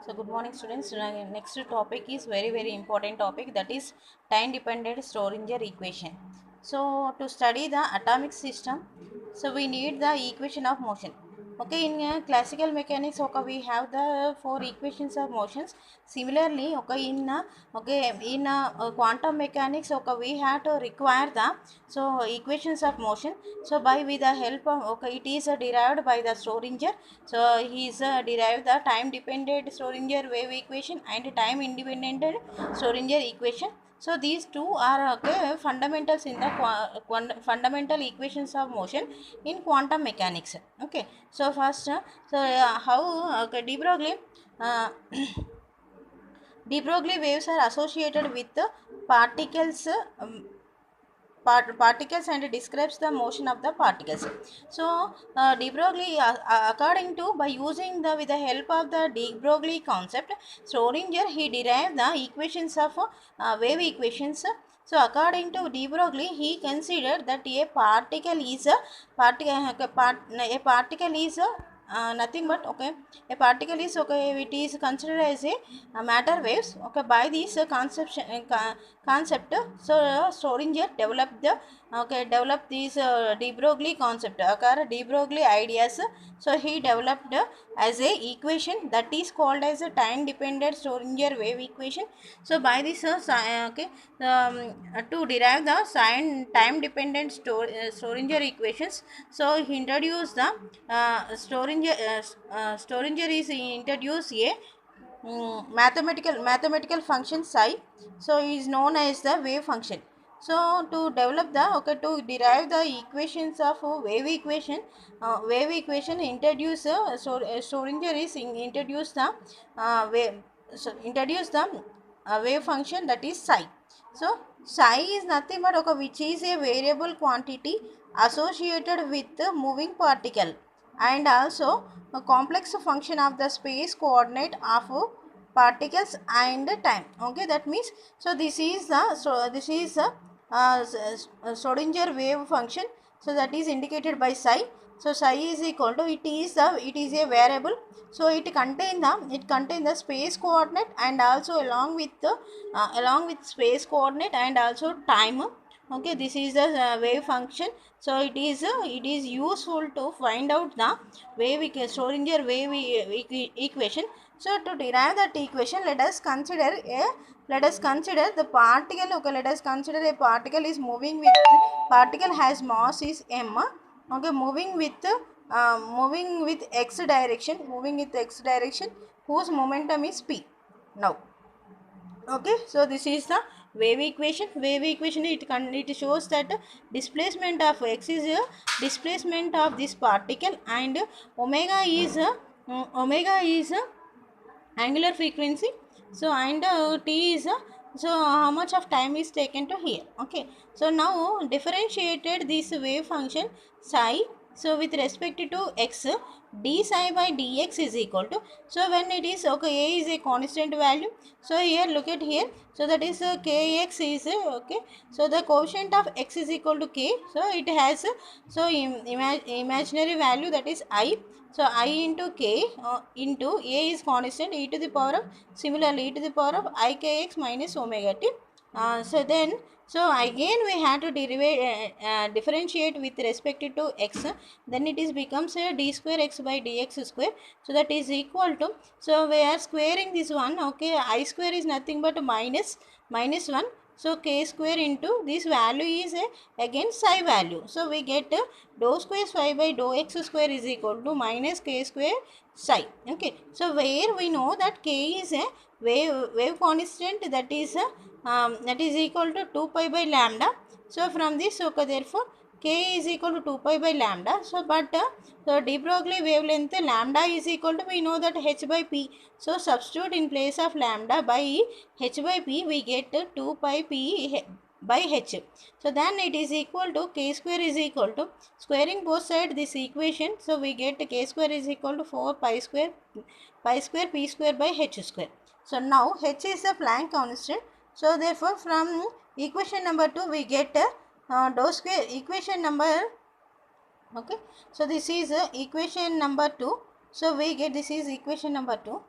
So good morning students. Next topic is very important topic, that is time dependent Schrodinger equation. So to study the atomic system, so we need the equation of motion. Okay, in classical mechanics, okay, we have the four equations of motions. Similarly, okay, in quantum mechanics, okay, we have to require the equations of motion. So by with the help of, okay, it is derived by the Schrodinger. So he is derived the time dependent Schrodinger wave equation and time independent Schrodinger equation. So these two are, okay, fundamentals in the fundamental equations of motion in quantum mechanics. Okay, so first, how, okay, uh, de Broglie waves are associated with the particles. Particles and describes the motion of the particles. So de Broglie, according to, by using the with the help of the de Broglie concept, Schrodinger he derived the equations of wave equations. So according to de Broglie, he considered that a particle is a particle is nothing but, okay, a particle is, okay, it is considered as a matter waves, okay, by this concept. So Schrodinger developed the, okay, developed this de Broglie concept, okay, de Broglie ideas. So he developed as a equation that is called as a time dependent Schrodinger wave equation. So by this okay, to derive the time dependent Schrodinger equations, so he introduced the Schrodinger is introduced a mathematical function psi. So is known as the wave function. So to develop the, okay, to derive the equations of wave equation introduce Schrodinger is introduce the introduce the wave function, that is psi. So psi is nothing but, okay, which is a variable quantity associated with the moving particle, and also a complex function of the space coordinate of particles and time. Okay, that means, so this is the Schrodinger wave function. So that is indicated by psi. So psi is equal to, it is a variable. So it contain the space coordinate, and also along with space coordinate and also time. Okay, this is the wave function. So it is useful to find out the Schrodinger wave equation. So to derive that equation, let us consider the particle. Okay, let us consider a particle is moving with, particle has mass is m. Okay, moving with x direction, whose momentum is p. Now, okay, so this is the wave equation. It shows that displacement of x is a displacement of this particle, and omega is angular frequency. So and t is so how much of time is taken to here. Okay, so now differentiated this wave function psi. So with respect to x, d psi by dx is equal to, so when it is, okay, a is a constant value. So here, look at here, so that is kx is okay, so the coefficient of x is equal to k. So it has imaginary value, that is I. So I into k into a is constant, e to the power of, similarly e to the power of I kx minus omega t. So then, so again we have to differentiate with respect to x. Then it is becomes d square x by dx square. So that is equal to, so we are squaring this one. Okay, I square is nothing but minus 1. So k square into this value is again psi value. So we get dou square psi by dou x square is equal to minus k square psi. Okay, so where we know that k is a wave constant, that is equal to 2 pi by lambda. So from this, okay, therefore k is equal to 2 pi by lambda. So but so de Broglie wavelength lambda is equal to, we know that h by p. So substitute in place of lambda by h by p, we get 2 pi p by h. So then it is equal to, k square is equal to, squaring both sides this equation. So we get k square is equal to 4 pi square p square by h square. So now h is a Planck constant. So therefore from equation number 2 we get dou square equation number, okay, so this is equation number 2. So we get this is equation number 2.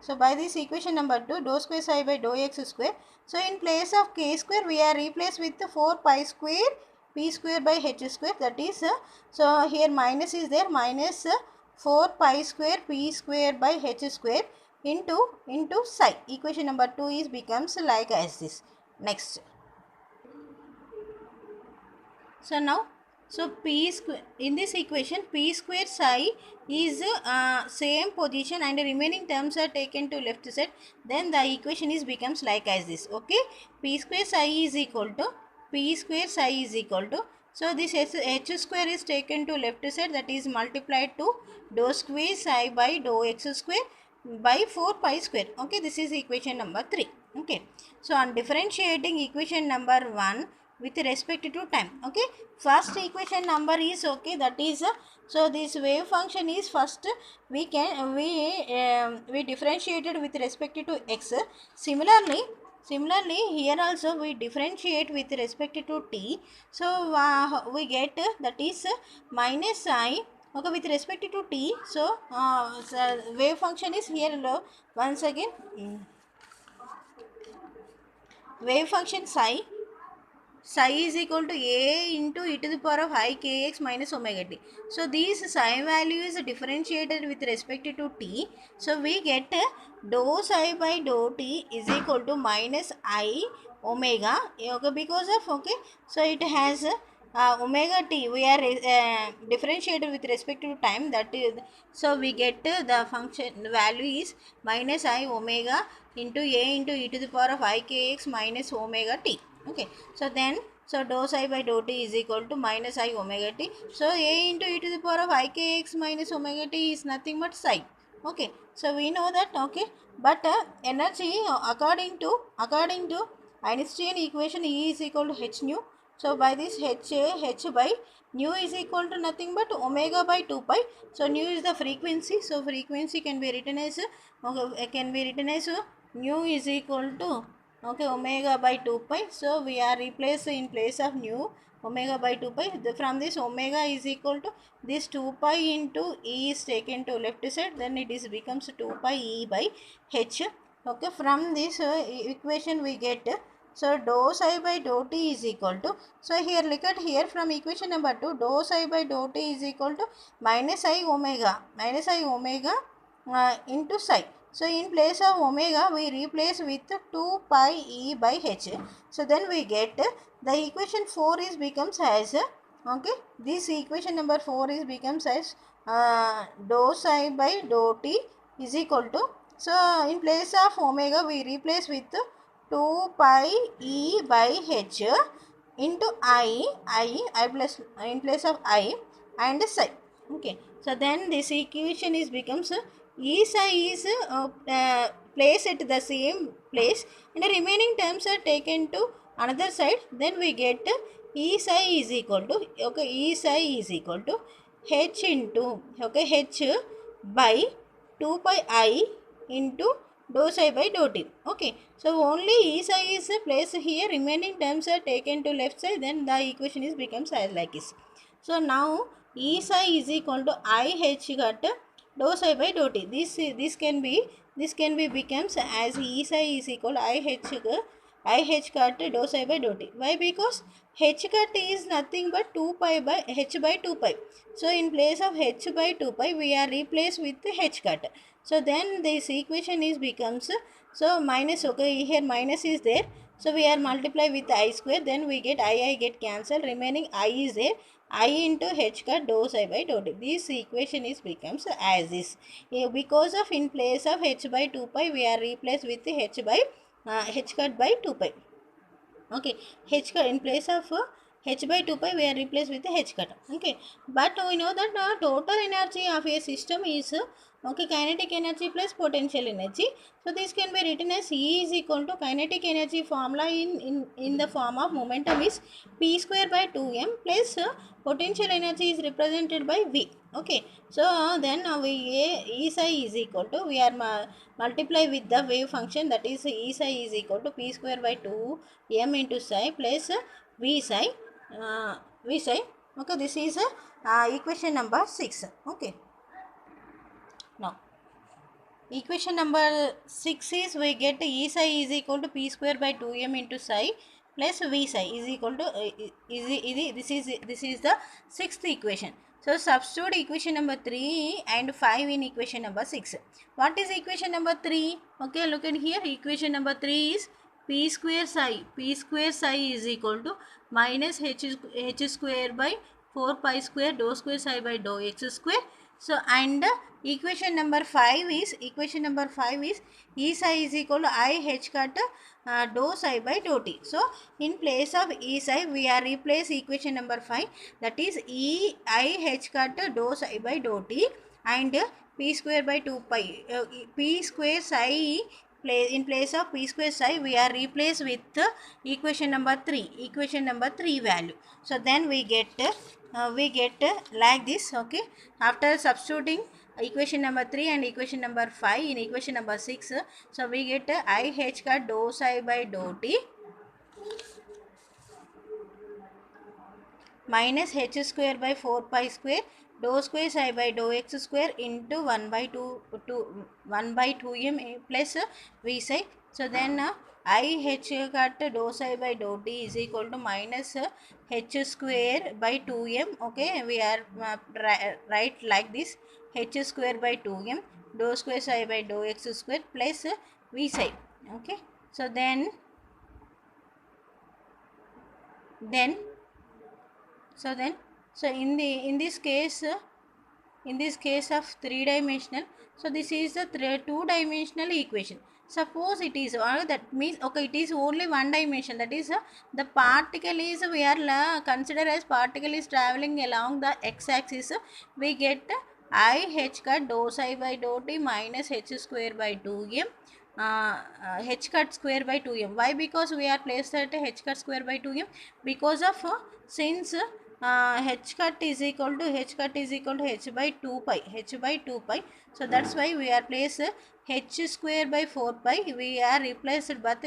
So by this equation number 2, dou square psi by dou x square. So in place of k square, we are replaced with 4 pi square p square by h square. That is, so here minus is there, minus 4 pi square p square by h square into psi. Equation number 2 is becomes like as this. Next. So now, so p square in this equation p square psi is same position and remaining terms are taken to left side. Then the equation is becomes like as this. Okay, p square psi is equal to p square psi is equal to. So this h square is taken to left side, that is multiplied to dou square psi by dou x square by 4 pi square. Okay, this is equation number 3. Okay, so on differentiating equation number 1 with respect to time. Okay, first equation number is okay, that is so this wave function is first we we differentiated with respect to x. Similarly here also we differentiate with respect to t. So we get that is minus I. Okay, with respect to t. So, wave function is here low. Once again, wave function psi is equal to a into e to the power of I kx minus omega t. So these psi value is differentiated with respect to t. So we get dou psi by dou t is equal to minus I omega. Okay, because of okay, so it has omega t. We are differentiated with respect to time. That is, so we get the function value is minus I omega into a into e to the power of I kx minus omega t. Okay, so then so dou psi by dou t is equal to minus I omega t. So a into e to the power of I kx minus omega t is nothing but psi. Okay, so we know that. Okay, but energy according to Einstein equation, E is equal to h nu. So by this h by nu is equal to nothing but omega by 2 pi. So nu is the frequency. So frequency can be written as nu is equal to okay omega by 2 pi. So we are replaced in place of nu omega by 2 pi. From this omega is equal to this 2 pi into e is taken to left side, then it is becomes 2 pi e by h. Okay, from this equation we get so dou psi by dou t is equal to, so here look at here from equation number 2, dou psi by dou t is equal to minus I omega into psi. So in place of omega we replace with 2 pi e by h. So then we get the equation 4 is becomes as okay, this equation number 4 is becomes as dou psi by dou t is equal to, so in place of omega we replace with 2 pi e by h into I plus in place of I and psi. Okay, so then this equation is becomes e psi is placed at the same place and the remaining terms are taken to another side. Then we get e psi is equal to okay, e psi is equal to h into okay, h by 2 pi I into dou psi by dou t. Okay, so only e psi is placed here, remaining terms are taken to left side, then the equation is becomes as like this. So now e psi is equal to I h got dou psi by dou t. This can be becomes as e psi is equal to I h cut dou psi by dou t. Why? Because h cut is nothing but 2 pi by h by 2 pi. So in place of h by 2 pi we are replaced with h cut. So then this equation is becomes so minus, okay, here minus is there. So we are multiply with I square, then we get I get cancelled, remaining I is there, I into h cut dou psi by dou t. This equation is becomes as this. Because of in place of h by 2 pi we are replaced with h by h cut by 2 pi. Okay, h cut in place of h by 2 pi we are replaced with the h cut. Okay, but we know that total energy of a system is okay, kinetic energy plus potential energy. So this can be written as E is equal to kinetic energy formula in the form of momentum is p square by 2m plus potential energy is represented by v. Okay, so then we E psi is equal to, we are multiply with the wave function, that is E psi is equal to p square by 2m into psi plus v psi Okay, this is equation number 6. Okay, now equation number 6 is we get E psi is equal to P square by 2m into psi plus V psi is equal to this is the sixth equation. So substitute equation number 3 and 5 in equation number 6. What is equation number 3? Okay, look at here. Equation number 3 is P square psi. P square psi is equal to minus h square by 4 pi square dou square psi by dou x square. So and equation number 5 is E psi is equal to I h cut dou psi by dou t. So in place of E psi we are replace equation number 5, that is E I h cut dou psi by dou t, and p square by 2 pi p square psi in place of p square psi we are replaced with equation number 3 value. So then we get like this. Okay, after substituting equation number 3 and equation number 5 in equation number 6, so we get I h cut dou psi by dou t minus h square by 4 pi square dou square psi by dou x square into 1 by 2m plus v psi. So then I h cut dou psi by dou t is equal to minus h square by 2m. Okay, we are write like this, h square by 2m dou square psi by dou x square plus v psi. Okay, so then in this case of three dimensional, so this is the two dimensional equation. Suppose it is, or that means okay, it is only one dimension, that is the particle is we are consider as particle is traveling along the x axis. We get I h cut dou psi by dou t minus h square by 2m h cut square by 2m. Why? Because we are placed at h cut square by 2m because of since h cut is equal to h by 2 pi, so that's why we are placed h square by 4 pi, we are replaced by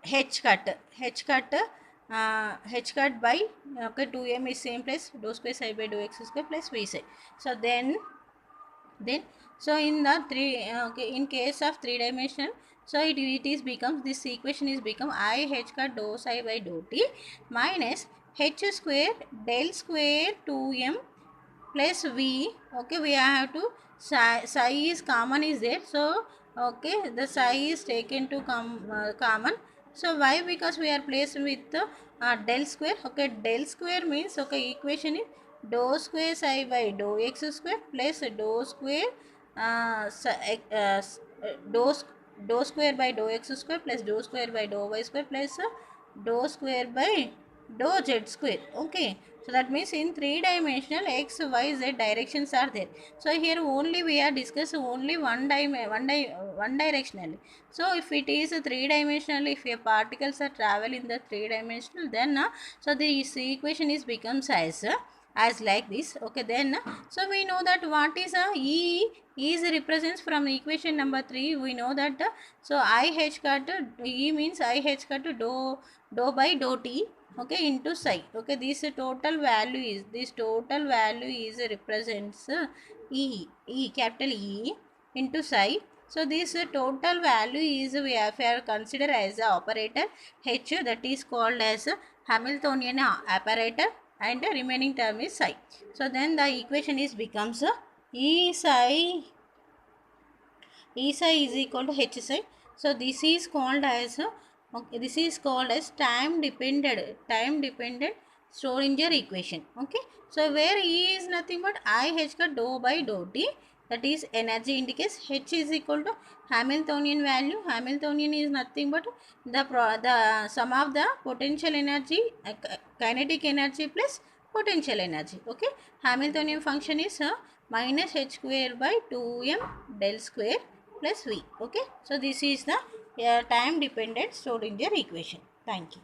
h cut by okay 2m is same place dou square psi by dou x square plus v psi. So then so in the in case of three dimensional, so it is becomes, this equation is become I h cut dou psi by dou t minus h square del square 2m plus v. Okay, we have to psi is common is there, so okay the psi is taken to common. So why? Because we are placed with del square. Okay, del square means okay equation is dou square psi by dou x square plus dou square dou dou square by dou x square plus dou square by dou y square plus dou square by dou z square. Okay, so that means in three dimensional x y z directions are there. So here only we are discuss only one directionally. So if it is three dimensional, if your particles are travel in the three dimensional, then so this equation is becomes as like this. Okay, then so we know that what is E is represents from equation number 3. We know that so I h cut E means I h cut dou by dou t, okay, into psi. Okay, this total value is represents E capital E into psi. So this total value is we have consider as a operator h, that is called as Hamiltonian operator, and the remaining term is psi. So then the equation is becomes E psi is equal to h psi. So this is called as time dependent Schrodinger equation. Okay, so where E is nothing but I h cut dou by dou t, that is energy indicates. H is equal to Hamiltonian value. Hamiltonian is nothing but the sum of the potential energy, kinetic energy plus potential energy. Okay, Hamiltonian function is minus h square by 2m del square plus v. Okay, so this is the time dependent Schrodinger equation. Thank you.